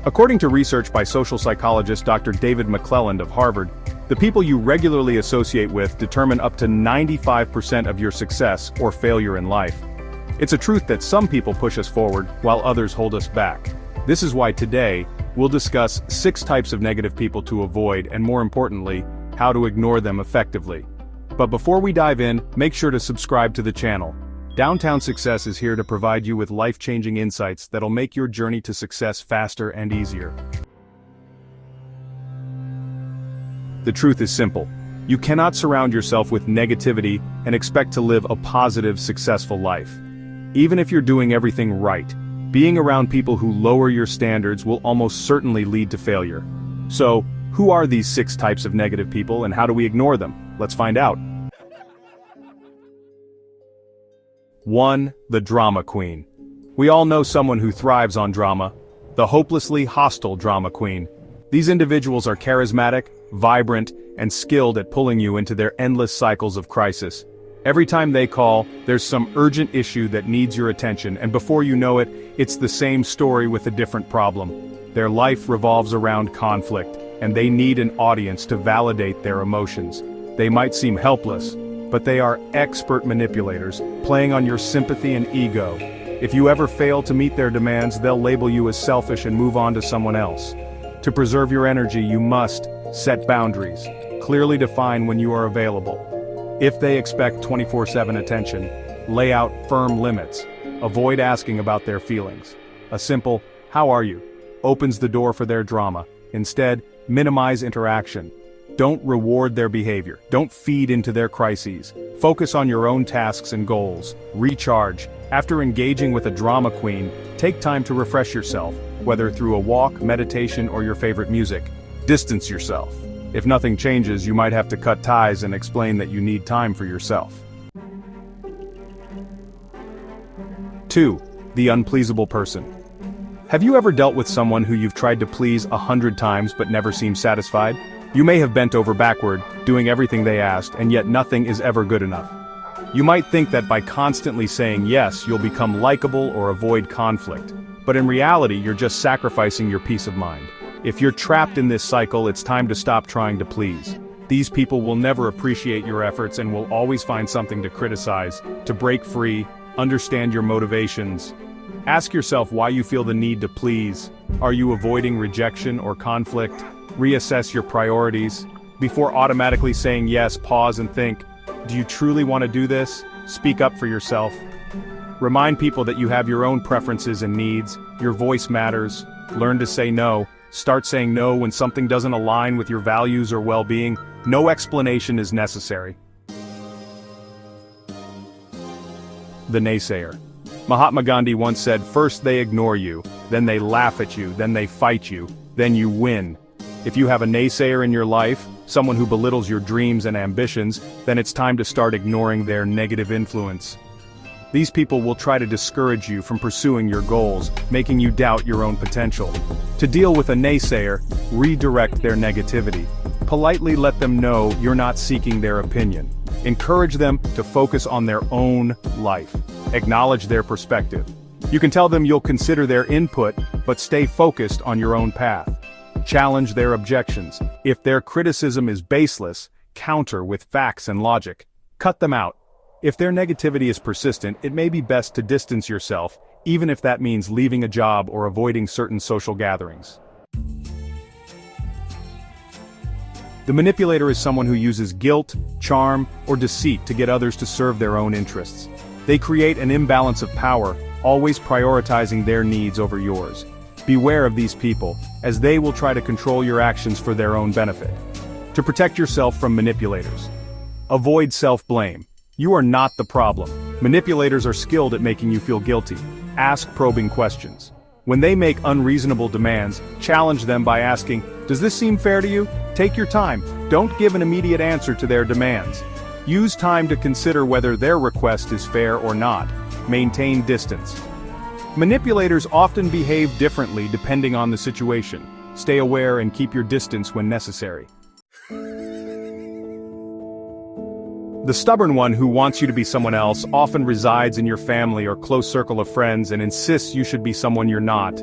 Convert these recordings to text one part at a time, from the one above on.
According to research by social psychologist Dr. David McClelland of Harvard, the people you regularly associate with determine up to 95% of your success or failure in life. It's a truth that some people push us forward while others hold us back. This is why today, we'll discuss 6 types of negative people to avoid and, more importantly, how to ignore them effectively. But before we dive in, make sure to subscribe to the channel. Downtown Success is here to provide you with life-changing insights that'll make your journey to success faster and easier. The truth is simple. You cannot surround yourself with negativity and expect to live a positive, successful life. Even if you're doing everything right, being around people who lower your standards will almost certainly lead to failure. So, who are these 6 types of negative people and how do we ignore them? Let's find out. 1. The drama queen. We all know someone who thrives on drama. The hopelessly hostile drama queen. These individuals are charismatic, vibrant, and skilled at pulling you into their endless cycles of crisis. Every time they call, there's some urgent issue that needs your attention, and before you know it, it's the same story with a different problem. Their life revolves around conflict, and they need an audience to validate their emotions. They might seem helpless, but they are expert manipulators, playing on your sympathy and ego. If you ever fail to meet their demands, they'll label you as selfish and move on to someone else. To preserve your energy, you must set boundaries, clearly define when you are available. If they expect 24/7 attention, lay out firm limits. Avoid asking about their feelings. A simple, "How are you?" opens the door for their drama. Instead, minimize interaction. Don't reward their behavior. Don't feed into their crises. Focus on your own tasks and goals. Recharge. After engaging with a drama queen, take time to refresh yourself, whether through a walk, meditation, or your favorite music. Distance yourself. If nothing changes, you might have to cut ties and explain that you need time for yourself. 2. The unpleasable person. Have you ever dealt with someone who you've tried to please 100 times but never seemed satisfied? You may have bent over backward, doing everything they asked, and yet nothing is ever good enough. You might think that by constantly saying yes, you'll become likable or avoid conflict. But in reality, you're just sacrificing your peace of mind. If you're trapped in this cycle, it's time to stop trying to please. These people will never appreciate your efforts and will always find something to criticize. To break free, understand your motivations. Ask yourself why you feel the need to please. Are you avoiding rejection or conflict? Reassess your priorities. Before automatically saying yes, pause and think, do you truly want to do this? Speak up for yourself. Remind people that you have your own preferences and needs. Your voice matters. Learn to say no. Start saying no when something doesn't align with your values or well-being. No explanation is necessary. The Naysayer. Mahatma Gandhi once said, "First they ignore you, then they laugh at you, then they fight you, then you win." If you have a naysayer in your life, someone who belittles your dreams and ambitions, then it's time to start ignoring their negative influence. These people will try to discourage you from pursuing your goals, making you doubt your own potential. To deal with a naysayer, redirect their negativity. Politely let them know you're not seeking their opinion. Encourage them to focus on their own life. Acknowledge their perspective. You can tell them you'll consider their input, but stay focused on your own path. Challenge their objections. If their criticism is baseless, counter with facts and logic. Cut them out. If their negativity is persistent, it may be best to distance yourself, even if that means leaving a job or avoiding certain social gatherings. The manipulator is someone who uses guilt, charm, or deceit to get others to serve their own interests. They create an imbalance of power, always prioritizing their needs over yours. Beware of these people, as they will try to control your actions for their own benefit. To protect yourself from manipulators. Avoid self-blame. You are not the problem. Manipulators are skilled at making you feel guilty. Ask probing questions. When they make unreasonable demands, challenge them by asking, "Does this seem fair to you?" Take your time. Don't give an immediate answer to their demands. Use time to consider whether their request is fair or not. Maintain distance. Manipulators often behave differently depending on the situation. Stay aware and keep your distance when necessary. The stubborn one who wants you to be someone else often resides in your family or close circle of friends and insists you should be someone you're not.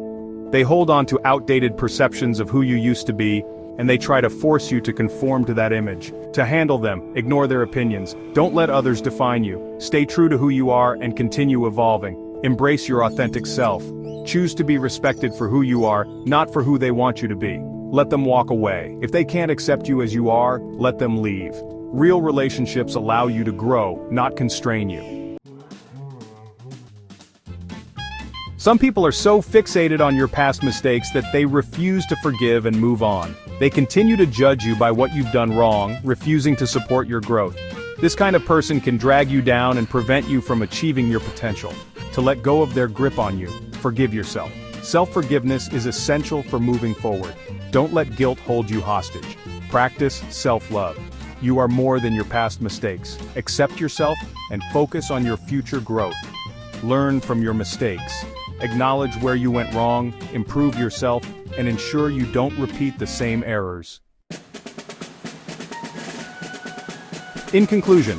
They hold on to outdated perceptions of who you used to be, and they try to force you to conform to that image. To handle them, ignore their opinions. Don't let others define you. Stay true to who you are and continue evolving. Embrace your authentic self. Choose to be respected for who you are, not for who they want you to be. Let them walk away. If they can't accept you as you are, let them leave. Real relationships allow you to grow, not constrain you. Some people are so fixated on your past mistakes that they refuse to forgive and move on. They continue to judge you by what you've done wrong, refusing to support your growth. This kind of person can drag you down and prevent you from achieving your potential. To let go of their grip on you, forgive yourself. Self-forgiveness is essential for moving forward. Don't let guilt hold you hostage. Practice self-love. You are more than your past mistakes. Accept yourself and focus on your future growth. Learn from your mistakes. Acknowledge where you went wrong, improve yourself, and ensure you don't repeat the same errors. In conclusion,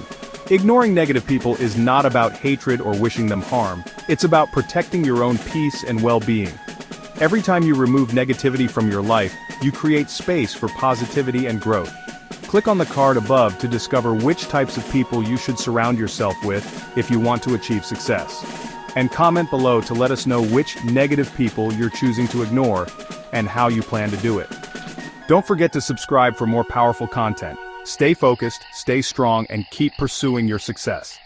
ignoring negative people is not about hatred or wishing them harm. It's about protecting your own peace and well-being. Every time you remove negativity from your life, you create space for positivity and growth. Click on the card above to discover which types of people you should surround yourself with if you want to achieve success. And comment below to let us know which negative people you're choosing to ignore and how you plan to do it. Don't forget to subscribe for more powerful content. Stay focused, stay strong, and keep pursuing your success.